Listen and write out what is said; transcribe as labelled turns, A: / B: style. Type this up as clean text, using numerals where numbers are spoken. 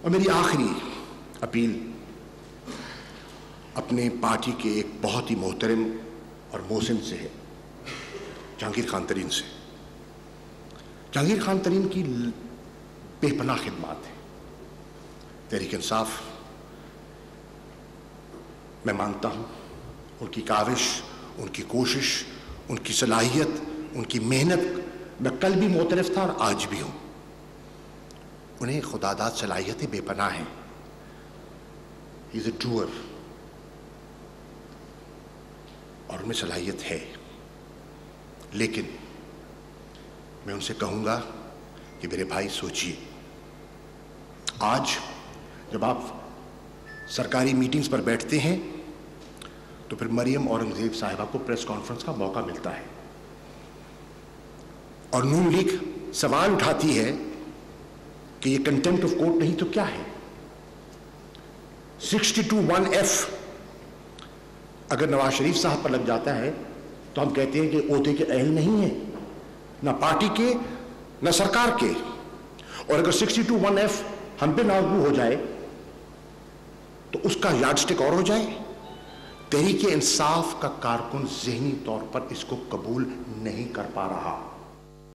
A: और मेरी आखिरी अपील अपने पार्टी के एक बहुत ही मोहतरम और मोहसिन से है, जहांगीर खान तरीन से। जहांगीर खान तरीन की बेपनाह खिदमत है। तहरीक इंसाफ, मैं मानता हूं उनकी काविश, उनकी कोशिश, उनकी सलाहियत, उनकी मेहनत, मैं कल भी मोतरफ था और आज भी हूं। उन्हें खुदादाद सलाहियतें बेपनाह हैं। ही इज ए डूअर, और उनमें सलाहियत है। लेकिन मैं उनसे कहूंगा कि मेरे भाई सोचिए, आज जब आप सरकारी मीटिंग्स पर बैठते हैं तो फिर मरियम औरंगजेब साहिबा को प्रेस कॉन्फ्रेंस का मौका मिलता है और नून लीग सवाल उठाती है कि ये कंटेम्प्ट ऑफ कोर्ट नहीं तो क्या है। 62(1)(f अगर नवाज शरीफ साहब पर लग जाता है तो हम कहते हैं कि ओहदे के अहल नहीं है, ना पार्टी के ना सरकार के। और अगर 62(1)(f हम पे लागू हो जाए तो उसका यार्डस्टिक और हो जाए। तहरीक इंसाफ का कारकुन ज़हनी तौर पर इसको कबूल नहीं कर पा रहा।